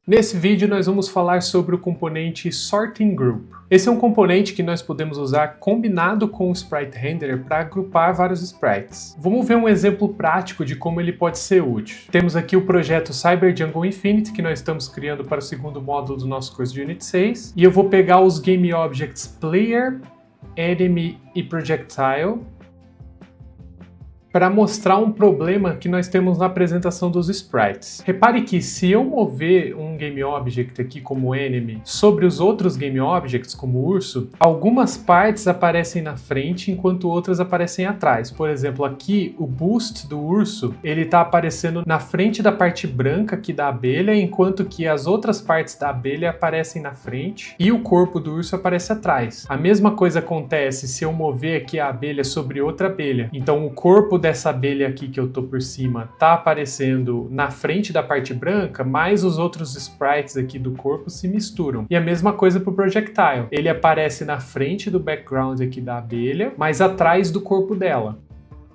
Nesse vídeo nós vamos falar sobre o componente Sorting Group. Esse é um componente que nós podemos usar combinado com o Sprite Renderer para agrupar vários sprites. Vamos ver um exemplo prático de como ele pode ser útil. Temos aqui o projeto Cyber Jungle Infinite, que nós estamos criando para o segundo módulo do nosso curso de Unit 6. E eu vou pegar os Game Objects Player, Enemy e Projectile para mostrar um problema que nós temos na apresentação dos sprites. Repare que se eu mover um Game Object aqui como Enemy sobre os outros Game Objects, como o urso, algumas partes aparecem na frente enquanto outras aparecem atrás. Por exemplo, aqui o Boost do urso, ele está aparecendo na frente da parte branca aqui da abelha, enquanto que as outras partes da abelha aparecem na frente e o corpo do urso aparece atrás. A mesma coisa acontece se eu mover aqui a abelha sobre outra abelha. Então o corpo dessa abelha aqui que eu tô por cima tá aparecendo na frente da parte branca, mas os outros sprites aqui do corpo se misturam. E a mesma coisa pro Projectile. Ele aparece na frente do background aqui da abelha, mas atrás do corpo dela.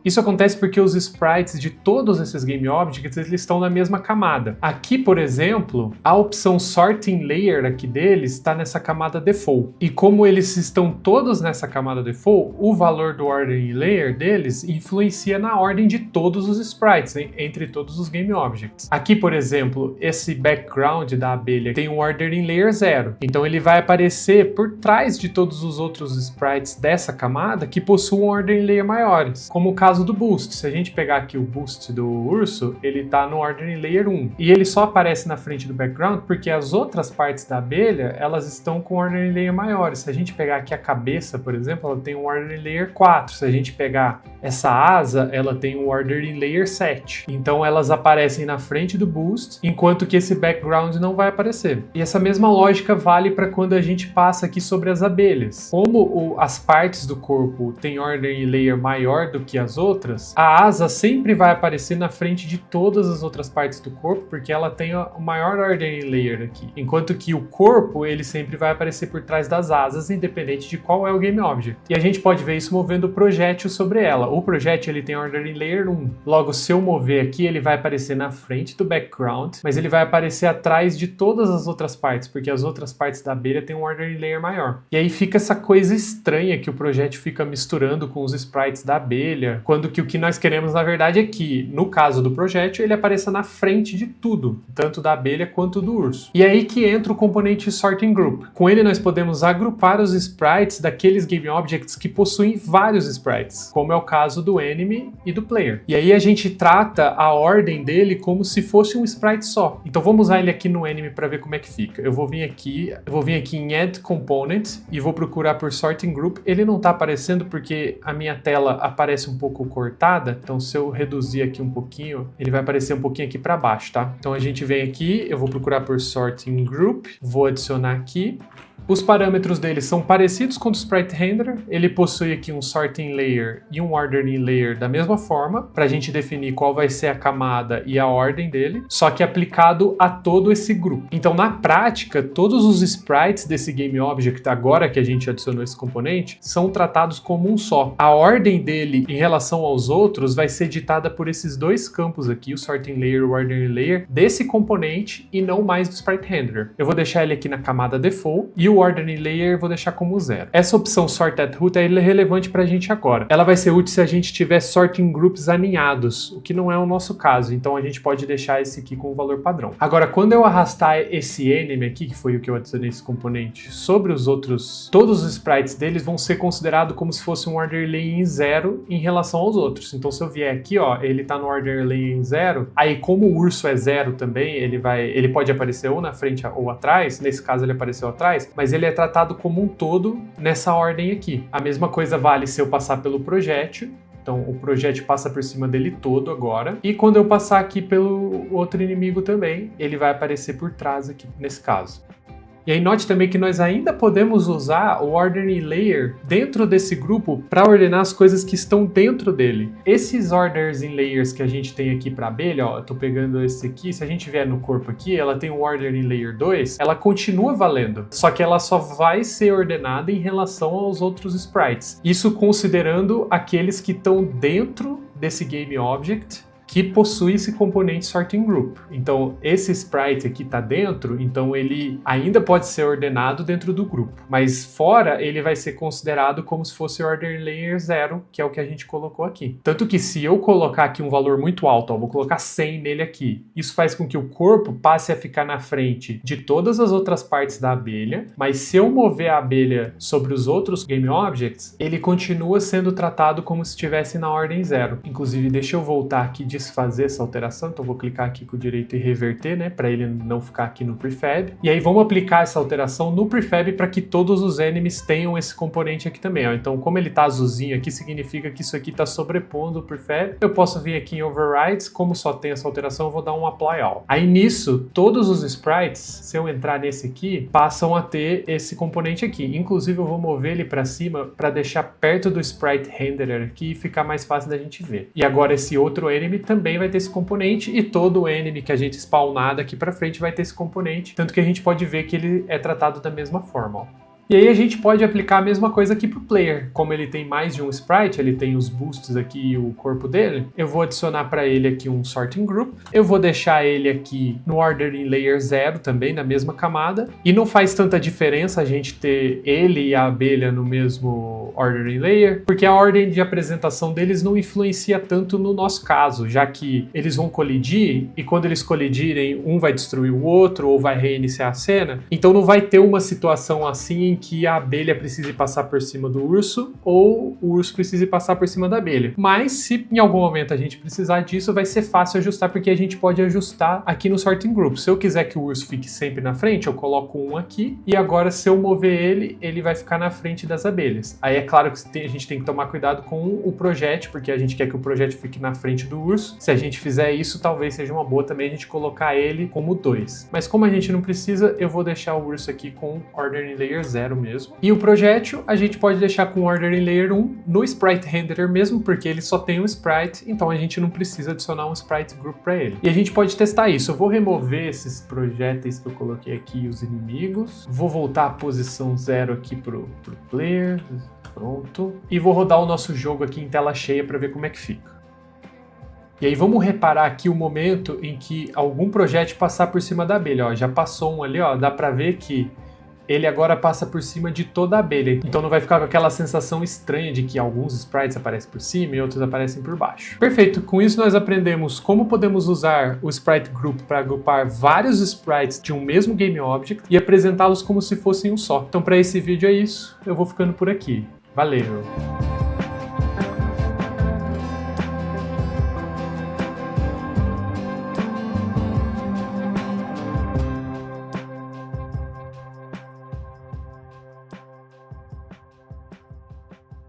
Isso acontece porque os sprites de todos esses Game Objects eles estão na mesma camada. Aqui, por exemplo, a opção Sorting Layer aqui deles está nessa camada Default. E como eles estão todos nessa camada Default, o valor do Ordering Layer deles influencia na ordem de todos os sprites, entre todos os Game Objects. Aqui, por exemplo, esse background da abelha tem um Ordering Layer 0. Então ele vai aparecer por trás de todos os outros sprites dessa camada que possuem Ordering Layer maiores, como o caso do Boost. Se a gente pegar aqui o Boost do urso, ele tá no Ordering Layer 1. E ele só aparece na frente do background porque as outras partes da abelha, elas estão com Ordering Layer maiores. Se a gente pegar aqui a cabeça, por exemplo, ela tem um Ordering Layer 4. Se a gente pegar essa asa, ela tem um Ordering Layer 7. Então elas aparecem na frente do Boost, enquanto que esse background não vai aparecer. E essa mesma lógica vale para quando a gente passa aqui sobre as abelhas. Como as partes do corpo têm Ordering Layer maior do que as outras, a asa sempre vai aparecer na frente de todas as outras partes do corpo, porque ela tem o maior Ordering Layer aqui. Enquanto que o corpo, ele sempre vai aparecer por trás das asas, independente de qual é o Game Object. E a gente pode ver isso movendo o projétil sobre ela. O projétil, ele tem Ordering Layer 1. Logo, se eu mover aqui, ele vai aparecer na frente do background, mas ele vai aparecer atrás de todas as outras partes, porque as outras partes da abelha têm um Ordering Layer maior. E aí fica essa coisa estranha que o projétil fica misturando com os sprites da abelha, quando que o que nós queremos, na verdade, é que, no caso do projétil, ele apareça na frente de tudo, tanto da abelha quanto do urso. E é aí que entra o componente Sorting Group. Com ele, nós podemos agrupar os sprites daqueles Game Objects que possuem vários sprites, como é o caso do Enemy e do Player. E aí a gente trata a ordem dele como se fosse um sprite só. Então vamos usar ele aqui no Enemy para ver como é que fica. Eu vou vir aqui em Add Component e vou procurar por Sorting Group. Ele não está aparecendo porque a minha tela aparece um pouco cortada, então se eu reduzir aqui um pouquinho, ele vai aparecer um pouquinho aqui para baixo, tá? Então a gente vem aqui, eu vou procurar por Sorting Group, vou adicionar aqui. Os parâmetros dele são parecidos com o do Sprite Renderer, ele possui aqui um Sorting Layer e um Ordering Layer da mesma forma, para a gente definir qual vai ser a camada e a ordem dele, só que aplicado a todo esse grupo. Então, na prática, todos os sprites desse Game Object, agora que a gente adicionou esse componente, são tratados como um só. A ordem dele em relação aos outros vai ser ditada por esses dois campos aqui, o Sorting Layer e o Ordering Layer, desse componente e não mais do Sprite Renderer. Eu vou deixar ele aqui na camada Default e o Ordering Layer vou deixar como 0. Essa opção Sort at Root é relevante para a gente agora. Ela vai ser útil se a gente tiver Sorting Groups alinhados, o que não é o nosso caso, então a gente pode deixar esse aqui com o valor padrão. Agora, quando eu arrastar esse Enemy aqui, que foi o que eu adicionei esse componente, sobre os outros, todos os sprites deles vão ser considerados como se fosse um Ordering Layer em 0 em relação aos outros. Então, se eu vier aqui, ó, ele tá no Ordering Layer em 0, aí como o urso é 0 também, ele pode aparecer ou na frente ou atrás, nesse caso ele apareceu atrás, mas ele é tratado como um todo nessa ordem aqui. A mesma coisa vale se eu passar pelo projétil. Então o projétil passa por cima dele todo agora. E quando eu passar aqui pelo outro inimigo também, ele vai aparecer por trás aqui nesse caso. E aí note também que nós ainda podemos usar o Ordering Layer dentro desse grupo para ordenar as coisas que estão dentro dele. Esses Orders in Layers que a gente tem aqui para a abelha, ó, eu tô pegando esse aqui, se a gente vier no corpo aqui, ela tem um Ordering Layer 2, ela continua valendo, só que ela só vai ser ordenada em relação aos outros sprites. Isso considerando aqueles que estão dentro desse Game Object que possui esse componente sorting group. Então, esse sprite aqui está dentro, então ele ainda pode ser ordenado dentro do grupo, mas fora ele vai ser considerado como se fosse order layer 0, que é o que a gente colocou aqui. Tanto que se eu colocar aqui um valor muito alto, ó, vou colocar 100 nele aqui, isso faz com que o corpo passe a ficar na frente de todas as outras partes da abelha, mas se eu mover a abelha sobre os outros GameObjects, ele continua sendo tratado como se estivesse na ordem 0. Inclusive, deixa eu voltar aqui e desfazer essa alteração, então vou clicar aqui com o direito e reverter, né, para ele não ficar aqui no prefab. E aí vamos aplicar essa alteração no prefab para que todos os enemies tenham esse componente aqui também, ó. Então, como ele tá azulzinho aqui, significa que isso aqui está sobrepondo o prefab. Eu posso vir aqui em overrides, como só tem essa alteração, eu vou dar um apply all. Aí nisso, todos os sprites, se eu entrar nesse aqui, passam a ter esse componente aqui. Inclusive, eu vou mover ele para cima para deixar perto do sprite renderer aqui e ficar mais fácil da gente ver. E agora esse outro enemy também vai ter esse componente e todo enemy que a gente spawnar daqui para frente vai ter esse componente, tanto que a gente pode ver que ele é tratado da mesma forma, ó. E aí a gente pode aplicar a mesma coisa aqui para o player. Como ele tem mais de um sprite, ele tem os boosts aqui e o corpo dele, eu vou adicionar para ele aqui um sorting group. Eu vou deixar ele aqui no ordering layer 0 também, na mesma camada. E não faz tanta diferença a gente ter ele e a abelha no mesmo ordering layer, porque a ordem de apresentação deles não influencia tanto no nosso caso, já que eles vão colidir e quando eles colidirem, um vai destruir o outro ou vai reiniciar a cena. Então não vai ter uma situação assim em que a abelha precise passar por cima do urso ou o urso precise passar por cima da abelha. Mas se em algum momento a gente precisar disso, vai ser fácil ajustar, porque a gente pode ajustar aqui no sorting group. Se eu quiser que o urso fique sempre na frente, eu coloco um aqui e agora se eu mover ele, ele vai ficar na frente das abelhas. Aí é claro que a gente tem que tomar cuidado com o projétil, porque a gente quer que o projétil fique na frente do urso. Se a gente fizer isso, talvez seja uma boa também a gente colocar ele como 2. Mas como a gente não precisa, eu vou deixar o urso aqui com ordering layer 0 mesmo. E o projétil a gente pode deixar com ordering layer 1 no sprite renderer mesmo, porque ele só tem um sprite, então a gente não precisa adicionar um sprite group para ele. E a gente pode testar isso. Eu vou remover esses projéteis que eu coloquei aqui, os inimigos. Vou voltar a posição 0 aqui pro player. Pronto. E vou rodar o nosso jogo aqui em tela cheia para ver como é que fica. E aí vamos reparar aqui o momento em que algum projétil passar por cima da abelha. Ó, já passou um ali, ó, dá para ver que ele agora passa por cima de toda a abelha. Então não vai ficar com aquela sensação estranha de que alguns sprites aparecem por cima e outros aparecem por baixo. Perfeito, com isso nós aprendemos como podemos usar o Sprite Group para agrupar vários sprites de um mesmo GameObject e apresentá-los como se fossem um só. Então para esse vídeo é isso, eu vou ficando por aqui. Valeu!